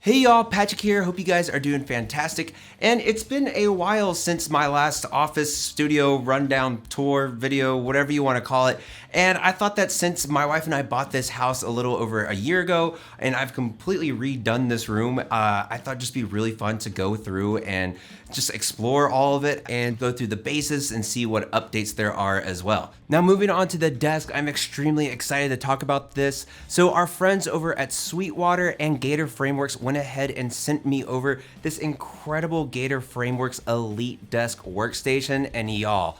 Hey y'all, Patrick here. Hope you guys are doing fantastic. And it's been a while since my last office studio rundown tour video, whatever you want to call it. And I thought that since my wife and I bought this house a little over a year ago and I've completely redone this room, I thought it'd just be really fun to go through and just explore all of it and go through the bases and see what updates there are as well. Now moving on to the desk, I'm extremely excited to talk about this. So our friends over at Sweetwater and Gator Frameworks went ahead and sent me over this incredible Gator Frameworks Elite Desk workstation, and y'all,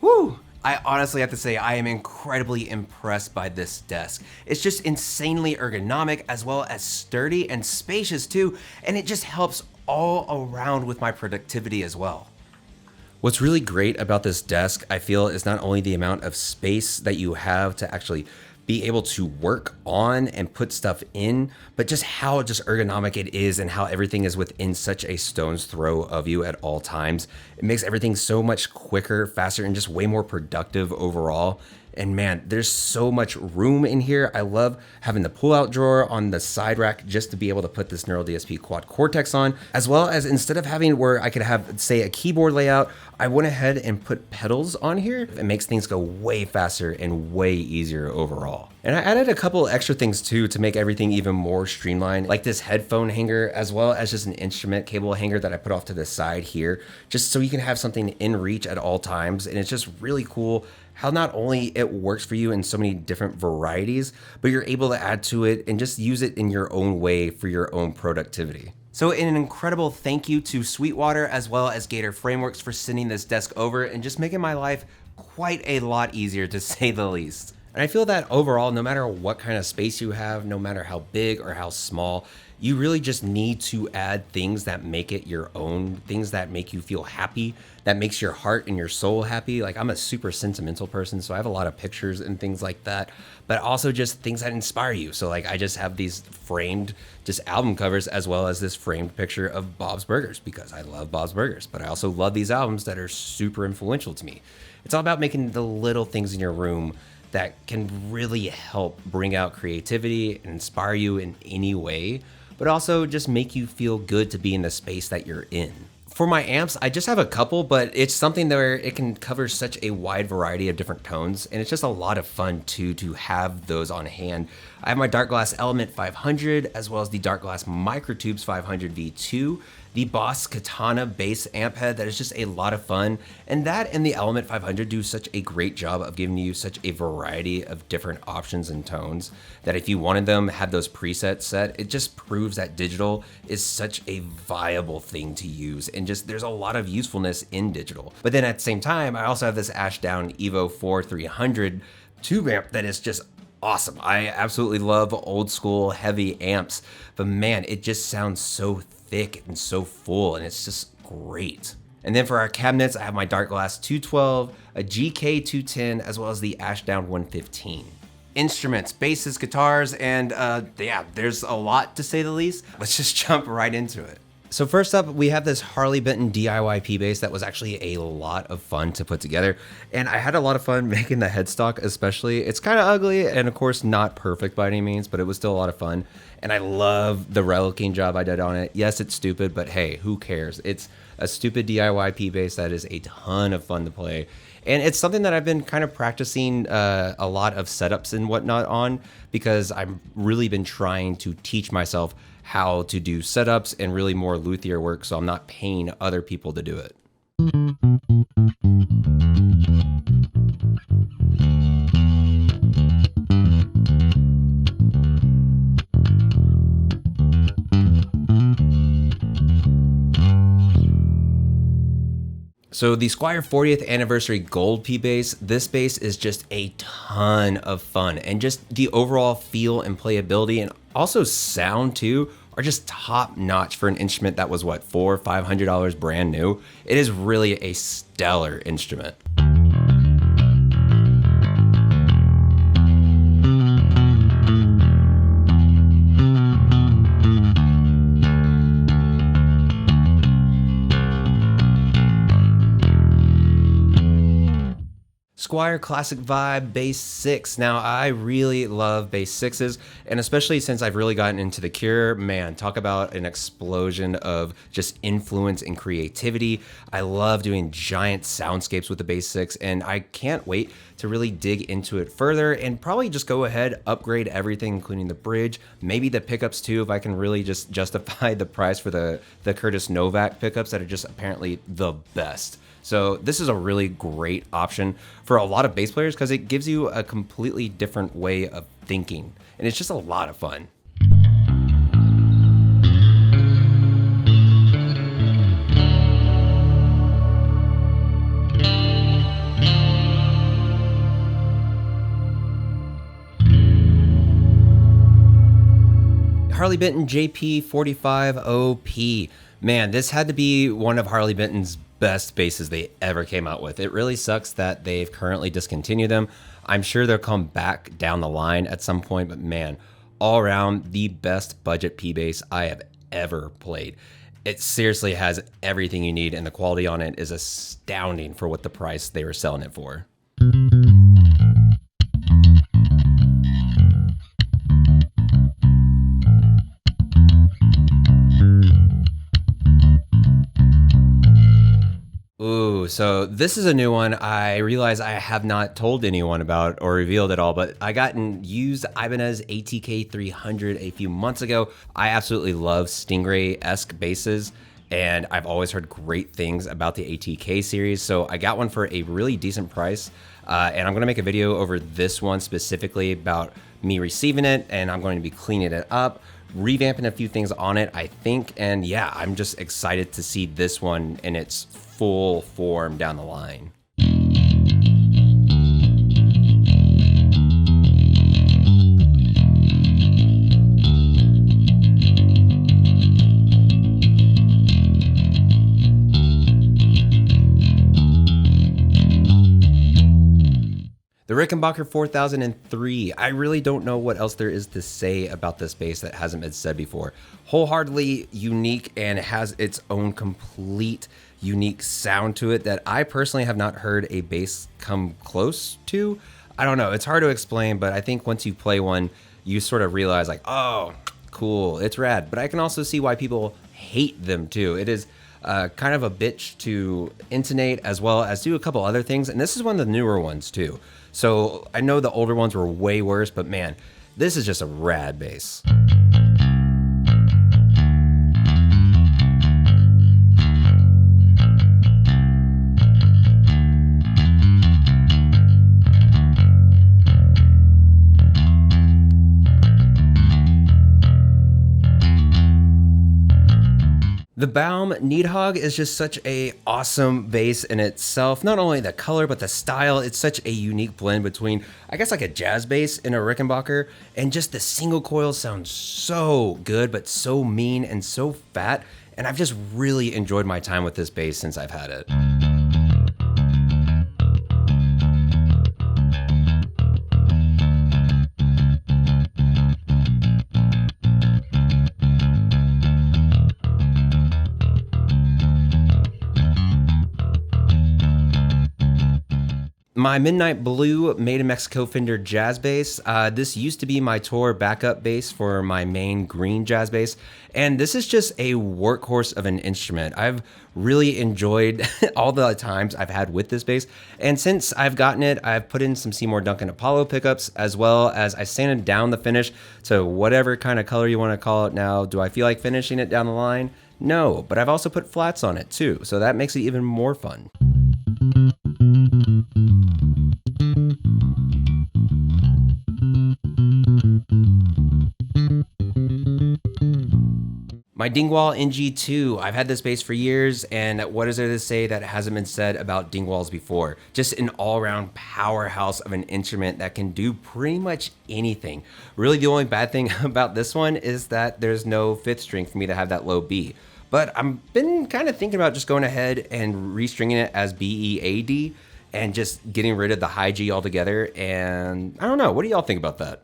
whoo! I honestly have to say I am incredibly impressed by this desk. It's just insanely ergonomic as well as sturdy and spacious too, and it just helps all around with my productivity as well. What's really great about this desk, I feel, is not only the amount of space that you have to actually be able to work on and put stuff in, but just how just ergonomic it is and how everything is within such a stone's throw of you at all times. It makes everything so much quicker, faster, and just way more productive overall. And man, there's so much room in here. I love having the pull-out drawer on the side rack just to be able to put this Neural DSP Quad Cortex on, as well as instead of having where I could have, say, a keyboard layout, I went ahead and put pedals on here. It makes things go way faster and way easier overall. And I added a couple extra things too to make everything even more streamlined, like this headphone hanger, as well as just an instrument cable hanger that I put off to the side here, just so you can have something in reach at all times. And it's just really cool how not only it works for you in so many different varieties, but you're able to add to it and just use it in your own way for your own productivity. So an incredible thank you to Sweetwater as well as Gator Frameworks for sending this desk over and just making my life quite a lot easier, to say the least. And I feel that overall, no matter what kind of space you have, no matter how big or how small, you really just need to add things that make it your own, things that make you feel happy, that makes your heart and your soul happy. Like, I'm a super sentimental person, so I have a lot of pictures and things like that, but also just things that inspire you. So like, I just have these framed just album covers as well as this framed picture of Bob's Burgers because I love Bob's Burgers, but I also love these albums that are super influential to me. It's all about making the little things in your room that can really help bring out creativity and inspire you in any way, but also just make you feel good to be in the space that you're in. For my amps, I just have a couple, but it's something where it can cover such a wide variety of different tones, and it's just a lot of fun too to have those on hand. I have my Dark Glass Element 500 as well as the Dark Glass Microtubes 500 V2, the Boss Katana bass amp head that is just a lot of fun, and that and the Element 500 do such a great job of giving you such a variety of different options and tones that if you wanted them, have those presets set, it just proves that digital is such a viable thing to use, and just there's a lot of usefulness in digital. But then at the same time, I also have this Ashdown Evo 4 300 tube amp that is just awesome. I absolutely love old school heavy amps, but man, it just sounds so thick and so full, and it's just great. And then for our cabinets, I have my Dark Glass 212, a GK 210, as well as the Ashdown 115. Instruments, basses, guitars, and yeah, there's a lot to say the least. Let's just jump right into it. So first up, we have this Harley Benton DIY P-Bass that was actually a lot of fun to put together. And I had a lot of fun making the headstock especially. It's kind of ugly and of course not perfect by any means, but it was still a lot of fun. And I love the relicing job I did on it. Yes, it's stupid, but hey, who cares? It's a stupid DIY P-Bass that is a ton of fun to play. And it's something that I've been kind of practicing a lot of setups and whatnot on, because I've really been trying to teach myself how to do setups and really more luthier work, so I'm not paying other people to do it. So the Squier 40th Anniversary Gold P-Bass, this bass is just a ton of fun, and just the overall feel and playability and also sound too are just top notch for an instrument that was what, $400 or $500 brand new. It is really a stellar instrument. Squier Classic Vibe Bass 6. Now, I really love Bass 6s, and especially since I've really gotten into the Cure, man, talk about an explosion of just influence and creativity. I love doing giant soundscapes with the Bass 6, and I can't wait to really dig into it further and probably just go ahead, upgrade everything, including the bridge, maybe the pickups too, if I can really just justify the price for the Curtis Novak pickups that are just apparently the best. So this is a really great option for a lot of bass players because it gives you a completely different way of thinking, and it's just a lot of fun. Harley Benton JP45OP. Man, this had to be one of Harley Benton's best basses they ever came out with. It really sucks that they've currently discontinued them. I'm sure they'll come back down the line at some point, but man, all around the best budget P-Bass I have ever played. It seriously has everything you need, and the quality on it is astounding for what the price they were selling it for. Ooh, so this is a new one. I realize I have not told anyone about or revealed at all, but I got an used Ibanez ATK300 a few months ago. I absolutely love Stingray-esque basses, and I've always heard great things about the ATK series, so I got one for a really decent price, and I'm going to make a video over this one specifically about me receiving it, and I'm going to be cleaning it up, revamping a few things on it, I think, and yeah, I'm just excited to see this one in its full form down the line. The Rickenbacker 4003. I really don't know what else there is to say about this bass that hasn't been said before. Wholeheartedly unique, and it has its own complete unique sound to it that I personally have not heard a bass come close to. I don't know, it's hard to explain, but I think once you play one, you sort of realize like, oh, cool, it's rad. But I can also see why people hate them too. It is kind of a bitch to intonate as well as do a couple other things, and this is one of the newer ones too. So I know the older ones were way worse, but man, this is just a rad bass. The Baum Nidhogg is just such a awesome bass in itself. Not only the color, but the style. It's such a unique blend between, I guess, like a jazz bass and a Rickenbacker. And just the single coil sounds so good, but so mean and so fat. And I've just really enjoyed my time with this bass since I've had it. My Midnight Blue Made in Mexico Fender jazz bass. This used to be my tour backup bass for my main green jazz bass, and this is just a workhorse of an instrument. I've really enjoyed all the times I've had with this bass, and since I've gotten it, I've put in some Seymour Duncan Apollo pickups, as well as I sanded down the finish to whatever kind of color you want to call it now. Do I feel like finishing it down the line? No, but I've also put flats on it too, so that makes it even more fun. My Dingwall NG2, I've had this bass for years, and what is there to say that hasn't been said about Dingwalls before? Just an all-around powerhouse of an instrument that can do pretty much anything. Really, the only bad thing about this one is that there's no fifth string for me to have that low B. But I've been kind of thinking about just going ahead and restringing it as BEAD and just getting rid of the high G altogether, and I don't know, what do y'all think about that?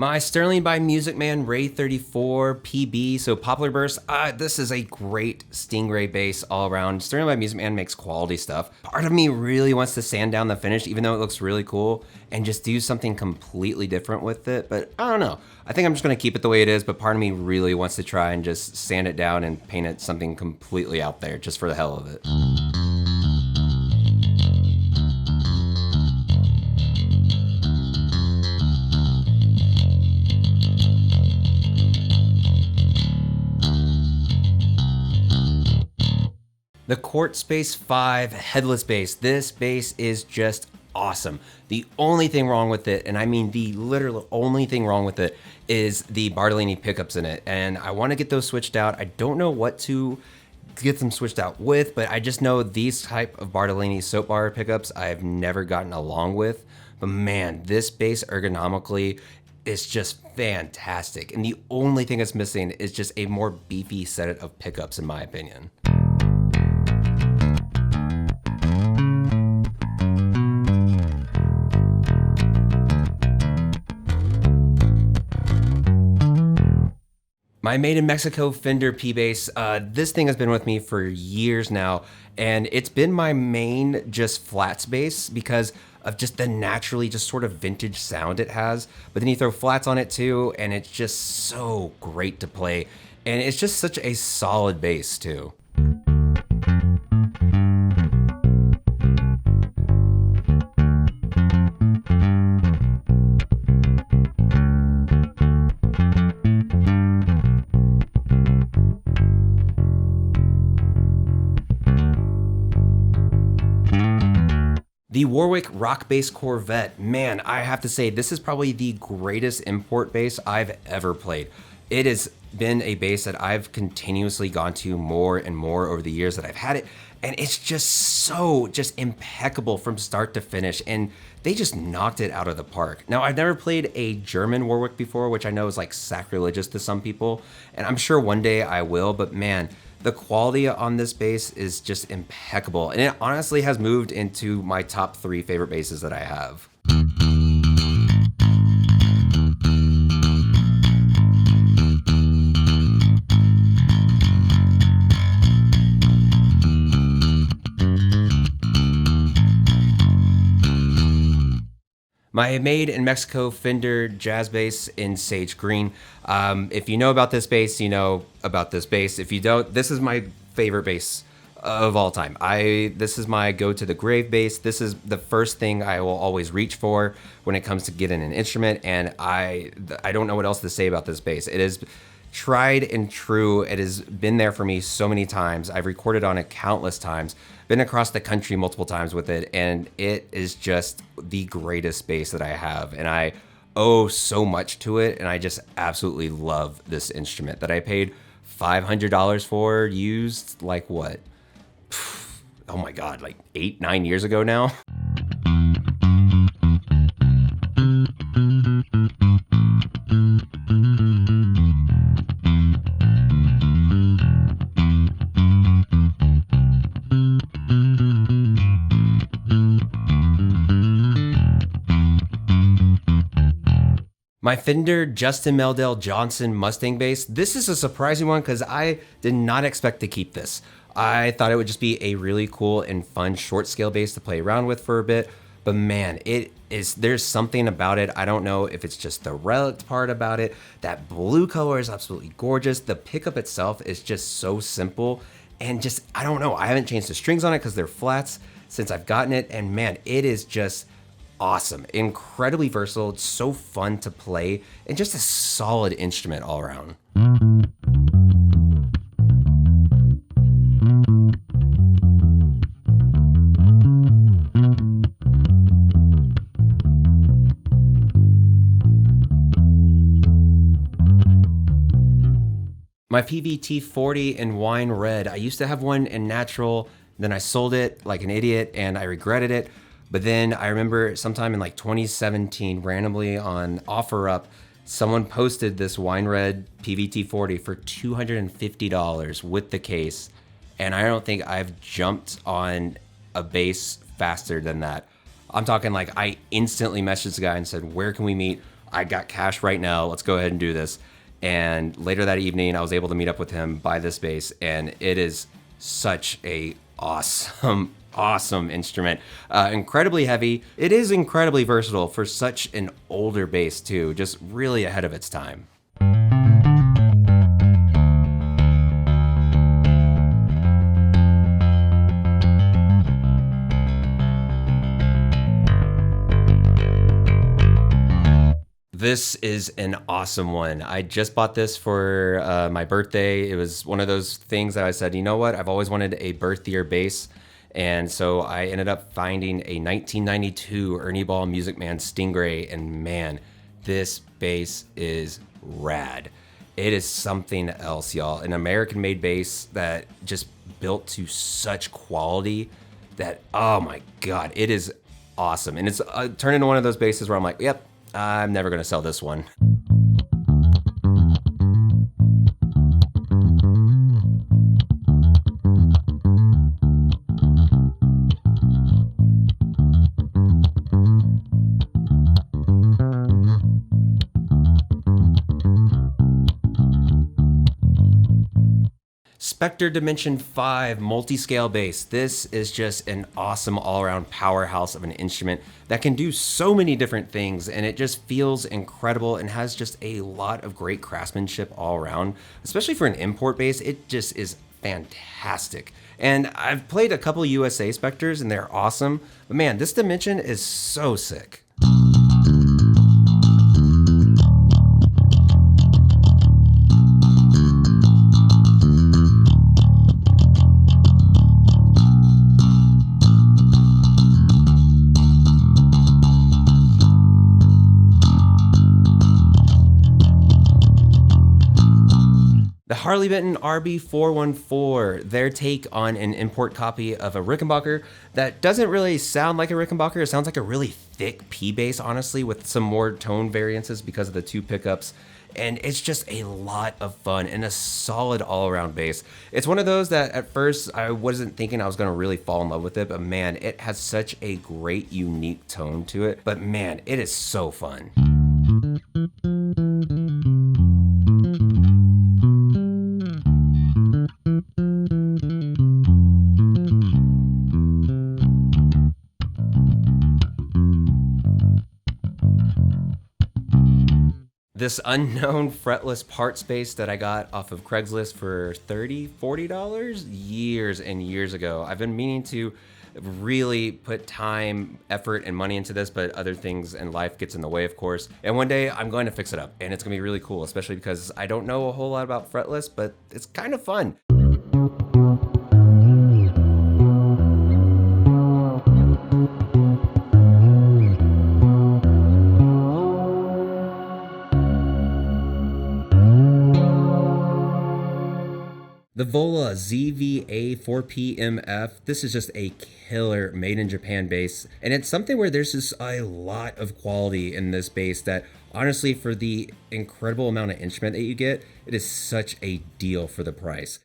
My Sterling by Music Man Ray34PB, so Poplar Burst. This is a great Stingray bass all around. Sterling by Music Man makes quality stuff. Part of me really wants to sand down the finish, even though it looks really cool, and just do something completely different with it, but I don't know. I think I'm just gonna keep it the way it is, but part of me really wants to try and just sand it down and paint it something completely out there, just for the hell of it. The Cort Space 5 headless bass. This bass is just awesome. The only thing wrong with it, and I mean the literal only thing wrong with it, is the Bartolini pickups in it. And I want to get those switched out. I don't know what to get them switched out with, but I just know these type of Bartolini soap bar pickups I've never gotten along with. But man, this bass ergonomically is just fantastic. And the only thing it's missing is just a more beefy set of pickups, in my opinion. My Made in Mexico Fender P-Bass, this thing has been with me for years now, and it's been my main just flats bass because of just the naturally just sort of vintage sound it has. But then you throw flats on it too, and it's just so great to play. And it's just such a solid bass too. The Warwick Rockbass Corvette, man, I have to say, this is probably the greatest import bass I've ever played. It has been a bass that I've continuously gone to more and more over the years that I've had it, and it's just so impeccable from start to finish, and they just knocked it out of the park. Now, I've never played a German Warwick before, which I know is like sacrilegious to some people, and I'm sure one day I will, but man, the quality on this bass is just impeccable, and it honestly has moved into my top 3 favorite basses that I have. My Made in Mexico Fender Jazz Bass in Sage Green. If you know about this bass, you know about this bass. If you don't, this is my favorite bass of all time. This is my go to the grave bass. This is the first thing I will always reach for when it comes to getting an instrument, and I don't know what else to say about this bass. It is tried and true. It has been there for me so many times. I've recorded on it countless times, been across the country multiple times with it, and it is just the greatest bass that I have, and I owe so much to it, and I just absolutely love this instrument that I paid $500 for, used like what? Oh my God, like 8-9 years ago now. My Fender Justin Meldal Johnson Mustang bass. This is a surprising one because I did not expect to keep this. I thought it would just be a really cool and fun short scale bass to play around with for a bit, but man, there's something about it. I don't know if it's just the relic part about it. That blue color is absolutely gorgeous. The pickup itself is just so simple, and just, I don't know, I haven't changed the strings on it because they're flats since I've gotten it, and man, it is just awesome, incredibly versatile. It's so fun to play, and just a solid instrument all around. My Peavey T40 in wine red. I used to have one in natural, then I sold it like an idiot and I regretted it. But then I remember sometime in like 2017, randomly on OfferUp, someone posted this wine red Peavey T40 for $250 with the case. And I don't think I've jumped on a bass faster than that. I'm talking like I instantly messaged the guy and said, where can we meet? I got cash right now. Let's go ahead and do this. And later that evening, I was able to meet up with him, buy this bass, and it is such a awesome instrument. Incredibly heavy. It is incredibly versatile for such an older bass too, just really ahead of its time. This is an awesome one. I just bought this for my birthday. It was one of those things that I said, you know what? I've always wanted a birth-year bass. And so I ended up finding a 1992 Ernie Ball Music Man Stingray. And man, this bass is rad. It is something else, y'all. An American-made bass that just built to such quality that, oh my God, it is awesome. And it's turned into one of those basses where I'm like, yep, I'm never gonna sell this one. Spector Dimension 5 multi-scale bass. This is just an awesome all-around powerhouse of an instrument that can do so many different things, and it just feels incredible and has just a lot of great craftsmanship all around. Especially for an import bass, it just is fantastic. And I've played a couple USA Spectors and they're awesome, but man, this Dimension is so sick. The Harley Benton RB414, their take on an import copy of a Rickenbacker that doesn't really sound like a Rickenbacker. It sounds like a really thick P-Bass, honestly, with some more tone variances because of the two pickups. And it's just a lot of fun and a solid all-around bass. It's one of those that at first I wasn't thinking I was gonna really fall in love with it, but man, it has such a great, unique tone to it. But man, it is so fun. This unknown fretless part space that I got off of Craigslist for $30, $40 years and years ago. I've been meaning to really put time, effort, and money into this, but other things in life gets in the way, of course. And one day I'm going to fix it up, and it's gonna be really cool, especially because I don't know a whole lot about fretless, but it's kind of fun. The Vola ZVA 4PMF, this is just a killer made in Japan bass, and it's something where there's just a lot of quality in this bass that honestly, for the incredible amount of instrument that you get, it is such a deal for the price.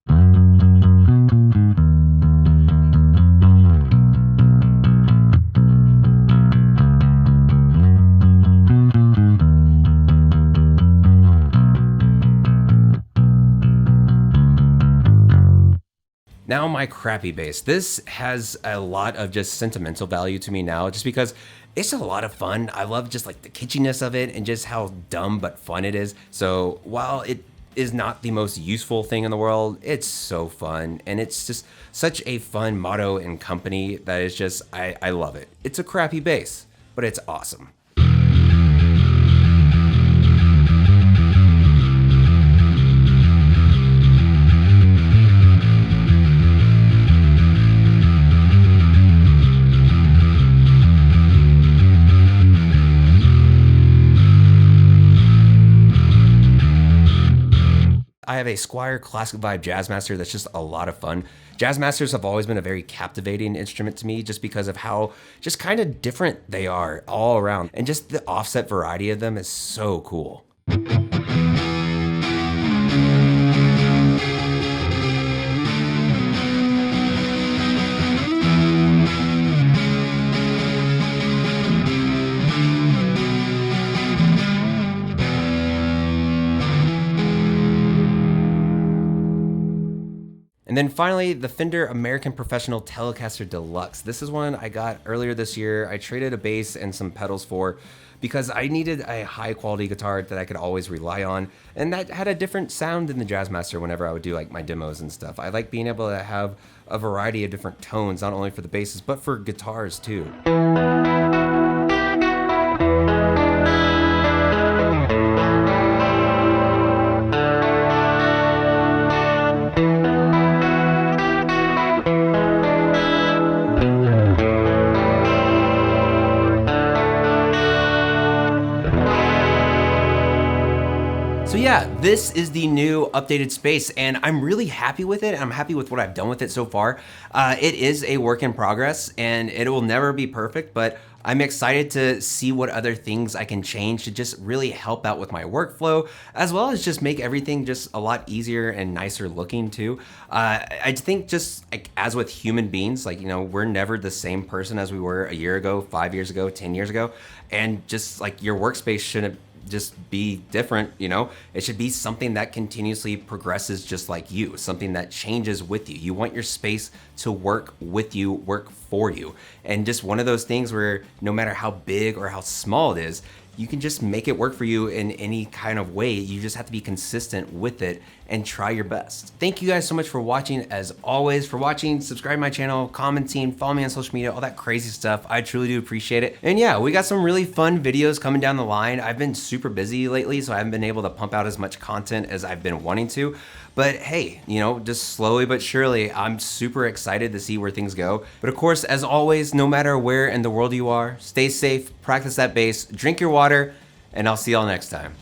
Now my Krappy Bass. This has a lot of just sentimental value to me now, just because it's a lot of fun. I love just like the kitschiness of it and just how dumb but fun it is. So while it is not the most useful thing in the world, it's so fun. And it's just such a fun motto and company that is just, I love it. It's a crappy bass, but it's awesome. I have a Squier Classic Vibe Jazzmaster that's just a lot of fun. Jazzmasters have always been a very captivating instrument to me just because of how just kind of different they are all around. And just the offset variety of them is so cool. then finally, the Fender American Professional Telecaster Deluxe. This is one I got earlier this year. I traded a bass and some pedals for because I needed a high quality guitar that I could always rely on, and that had a different sound than the Jazzmaster whenever I would do like my demos and stuff. I like being able to have a variety of different tones, not only for the basses, but for guitars too. So yeah, this is the new updated Space, and I'm really happy with it. I'm happy with what I've done with it so far. It is a work in progress, and it will never be perfect, but I'm excited to see what other things I can change to just really help out with my workflow, as well as just make everything just a lot easier and nicer looking too. I think just like as with human beings, like, you know, we're never the same person as we were a year ago, 5 years ago, 10 years ago, and just like your workspace shouldn't just be different, you know? It should be something that continuously progresses just like you, something that changes with you. You want your space to work with you, work for you. And just one of those things where no matter how big or how small it is, you can just make it work for you in any kind of way. You just have to be consistent with it and try your best. Thank you guys so much for watching. As always, for watching, subscribe to my channel, commenting, follow me on social media, all that crazy stuff. I truly do appreciate it. And yeah, we got some really fun videos coming down the line. I've been super busy lately, so I haven't been able to pump out as much content as I've been wanting to. But hey, you know, just slowly but surely, I'm super excited to see where things go. But of course, as always, no matter where in the world you are, stay safe, practice that bass, drink your water, and I'll see y'all next time.